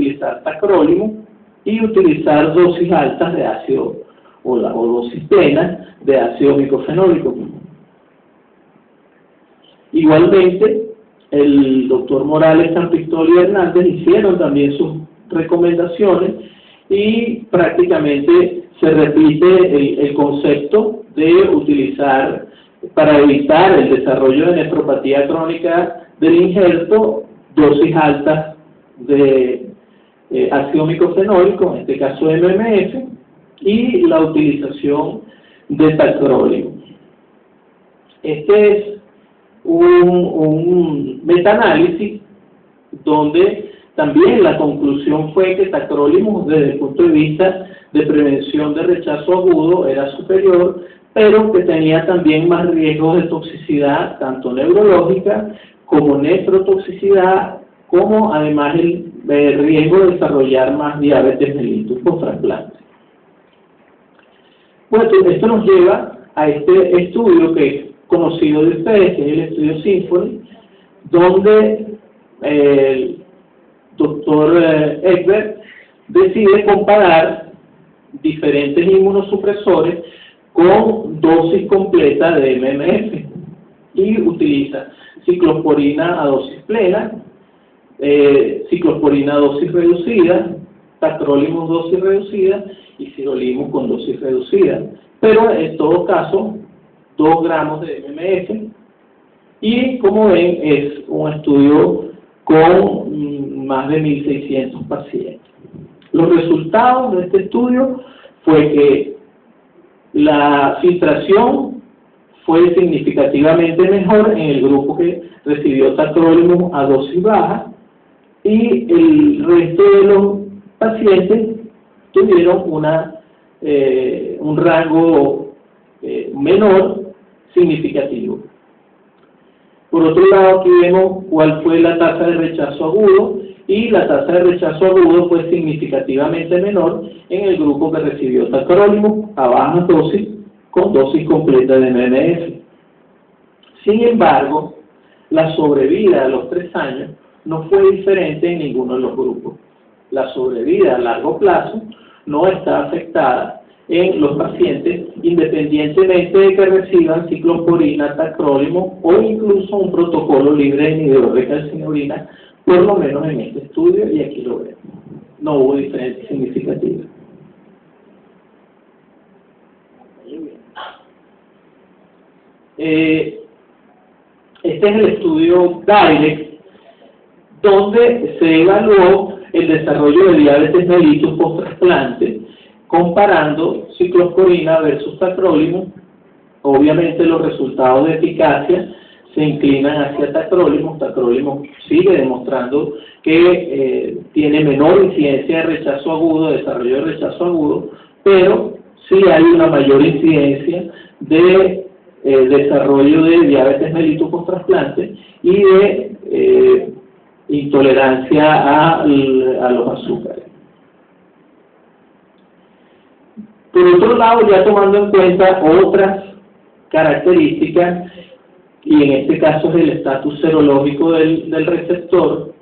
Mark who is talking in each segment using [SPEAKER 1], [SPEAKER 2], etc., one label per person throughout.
[SPEAKER 1] utilizar tacrólimo y utilizar dosis altas de ácido o dosis plenas de ácido micofenólico. Igualmente, el doctor Morales, Campistol y Hernández hicieron también sus recomendaciones y prácticamente se repite el concepto de utilizar, para evitar el desarrollo de nefropatía crónica del injerto, dosis altas de ácido micofenólico, en este caso MMF, y la utilización de tacrólimo. Este es un metaanálisis donde también la conclusión fue que tacrólimo, desde el punto de vista de prevención de rechazo agudo, era superior, pero que tenía también más riesgos de toxicidad, tanto neurológica como nefrotoxicidad, como además el riesgo de desarrollar más diabetes mellitus post-trasplante. Bueno, esto nos lleva a este estudio que es conocido de ustedes, que es el estudio Symphony, donde el doctor Egbert decide comparar diferentes inmunosupresores con dosis completa de MMF y utiliza ciclosporina a dosis plena, ciclosporina a dosis reducida, tacrólimo dosis reducida y sirolimus con dosis reducida, pero en todo caso 2 gramos de MMF, y como ven es un estudio con más de 1.600 pacientes. Los resultados de este estudio fue que la filtración fue significativamente mejor en el grupo que recibió tacrólimo a dosis baja, y el resto de los pacientes tuvieron un rango menor significativo. Por otro lado, aquí vemos cuál fue la tasa de rechazo agudo, y la tasa de rechazo agudo fue significativamente menor en el grupo que recibió tacrólimo a baja dosis con dosis completa de MMF. Sin embargo, la sobrevida a los 3 años no fue diferente en ninguno de los grupos. La sobrevida a largo plazo no está afectada en los pacientes, independientemente de que reciban ciclosporina, tacrólimo o incluso un protocolo libre de inhibidor de calcineurina, por lo menos en este estudio, y aquí lo vemos. No hubo diferencia significativa. Este es el estudio DIRECT, donde se evaluó el desarrollo de diabetes mellitus post-trasplante, comparando ciclosporina versus tacrólimo. Obviamente los resultados de eficacia se inclinan hacia tacrólimo. Tacrólimo sigue demostrando que tiene menor incidencia de rechazo agudo, de desarrollo de rechazo agudo, pero sí hay una mayor incidencia de desarrollo de diabetes mellitus post-trasplante y de intolerancia a los azúcares. Por otro lado, ya tomando en cuenta otras características, y en este caso es el estatus serológico del receptor,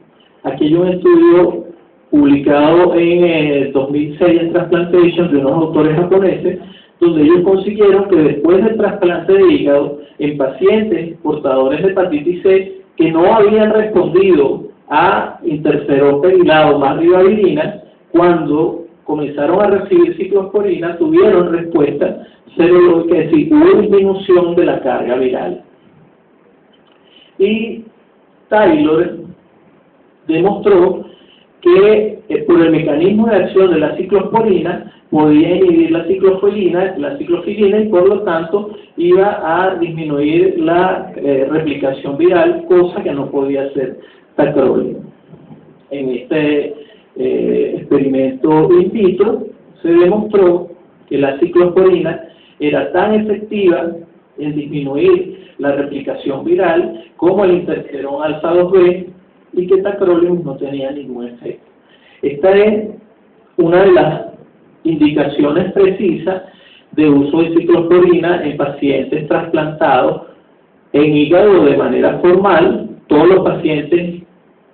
[SPEAKER 1] aquí hay un estudio publicado en 2006 en Transplantation de unos autores japoneses, donde ellos consiguieron que después del trasplante de hígado, en pacientes portadores de hepatitis C que no habían respondido a interferón pegilado más ribavirina, cuando comenzaron a recibir ciclosporina, tuvieron respuesta serológica, es decir, hubo disminución de la carga viral. Y Taylor demostró que por el mecanismo de acción de la ciclosporina podía inhibir la ciclofilina y por lo tanto iba a disminuir la replicación viral, cosa que no podía hacer tacrólimo. En este experimento in vitro se demostró que la ciclosporina era tan efectiva en disminuir la replicación viral como el interferón alfa 2B, y que tacrólimo no tenía ningún efecto. Esta es una de las indicaciones precisas de uso de ciclosporina en pacientes trasplantados en hígado de manera formal. Todos los pacientes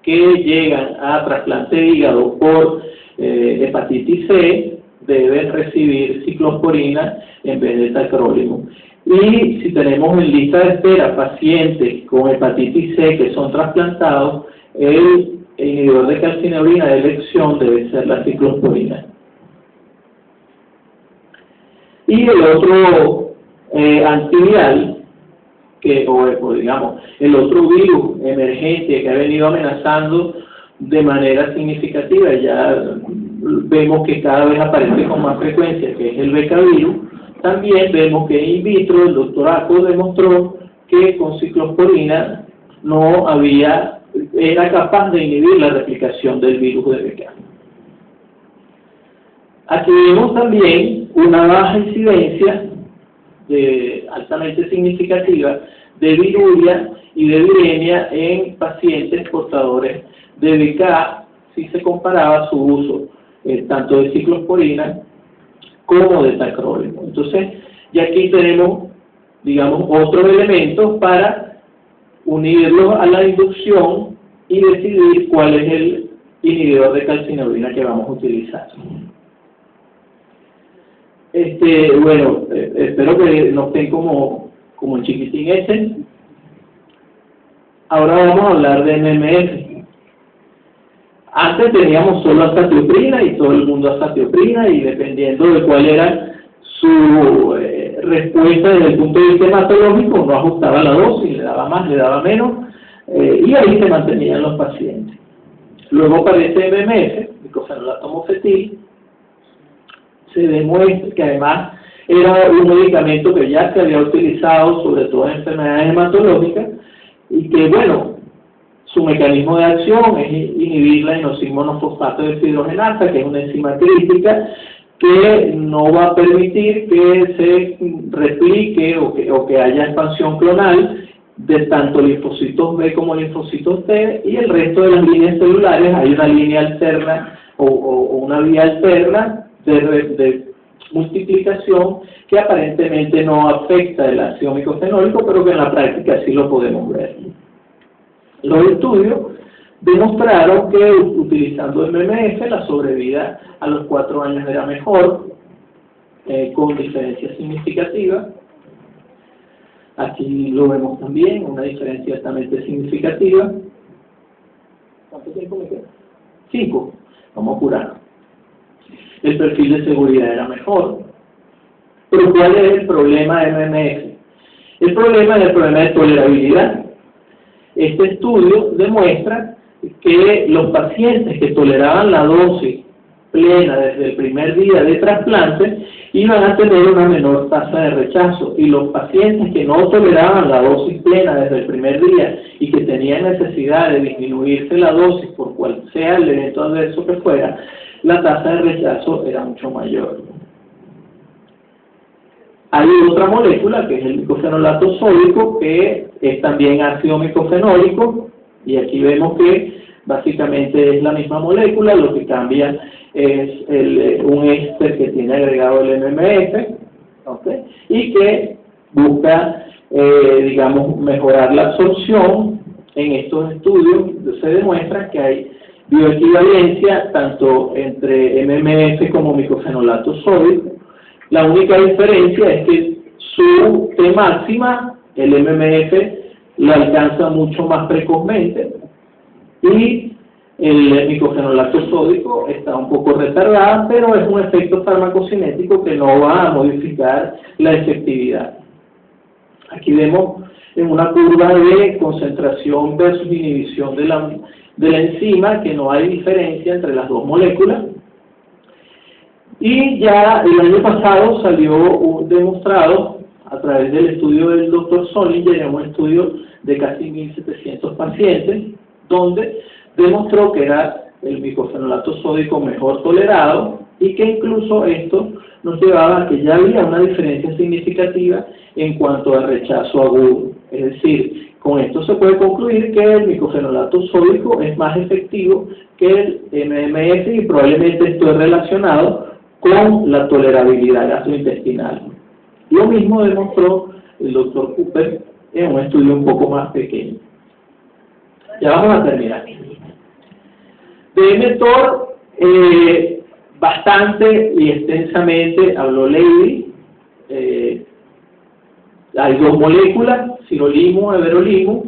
[SPEAKER 1] que llegan a trasplante de hígado por hepatitis C deben recibir ciclosporina en vez de tacrolimus. Y si tenemos en lista de espera pacientes con hepatitis C que son trasplantados, el inhibidor de calcineurina de elección debe ser la ciclosporina. Y el otro antiviral, o digamos, el otro virus emergente que ha venido amenazando de manera significativa, ya vemos que cada vez aparece con más frecuencia, que es el becavirus. También vemos que in vitro el doctor Aco demostró que con ciclosporina era capaz de inhibir la replicación del virus de Beca. Aquí vemos también una baja incidencia altamente significativa de viruria y de viremia en pacientes portadores de BK si se comparaba su uso tanto de ciclosporina como de tacrolimus. Entonces, ya aquí tenemos, digamos, otros elementos para unirlos a la inducción y decidir cuál es el inhibidor de calcineurina que vamos a utilizar. Bueno, espero que no estén como en chiquitín ese. Ahora vamos a hablar de MMF. Antes teníamos solo azatioprina y todo el mundo azatioprina, y dependiendo de cuál era su respuesta desde el punto de vista hematológico, no ajustaba la dosis, le daba más, le daba menos, y ahí se mantenían los pacientes. Luego aparece MMF, micofenolato mofetil. Se demuestra que además era un medicamento que ya se había utilizado sobre todo en enfermedades hematológicas y que, bueno, su mecanismo de acción es inhibir la inosig-monofosfato deshidrogenasa, que es una enzima crítica que no va a permitir que se replique o que haya expansión clonal de tanto linfocitos B como linfocitos T, y el resto de las líneas celulares hay una línea alterna o una vía alterna de multiplicación que aparentemente no afecta el ácido micofenólico, pero que en la práctica sí lo podemos ver. Los estudios demostraron que utilizando MMF la sobrevida a los 4 años era mejor, con diferencias significativas. Aquí lo vemos también, una diferencia altamente significativa. ¿Cuánto tiempo me queda? 5. Vamos a apurar. El perfil de seguridad era mejor. Pero ¿cuál es el problema de MMF? El problema es el problema de tolerabilidad. Este estudio demuestra que los pacientes que toleraban la dosis plena desde el primer día de trasplante iban a tener una menor tasa de rechazo, y los pacientes que no toleraban la dosis plena desde el primer día y que tenían necesidad de disminuirse la dosis por cual sea el evento adverso que fuera, la tasa de rechazo era mucho mayor. Hay otra molécula que es el micofenolato sódico, que es también ácido micofenólico, y aquí vemos que básicamente es la misma molécula, lo que cambia es un éster que tiene agregado el MMF, ¿okay? Y que busca, digamos, mejorar la absorción. En estos estudios se demuestra que hay bioequivalencia tanto entre MMF como micofenolato sódico. La única diferencia es que su T máxima, el MMF, lo alcanza mucho más precozmente, y el micofenolato sódico está un poco retardada, pero es un efecto farmacocinético que no va a modificar la efectividad. Aquí vemos en una curva de concentración versus inhibición de la enzima que no hay diferencia entre las dos moléculas. Y ya el año pasado salió demostrado a través del estudio del Dr. Solinger, un estudio de casi 1.700 pacientes, donde demostró que era el micofenolato sódico mejor tolerado, y que incluso esto nos llevaba a que ya había una diferencia significativa en cuanto al rechazo agudo. Es decir, con esto se puede concluir que el micofenolato sódico es más efectivo que el MMF, y probablemente esto es relacionado con la tolerabilidad gastrointestinal. Lo mismo demostró el Dr. Cooper en un estudio un poco más pequeño. Ya vamos a terminar. De mTOR, bastante y extensamente habló Lady. Hay dos moléculas, sirolimus, everolimus.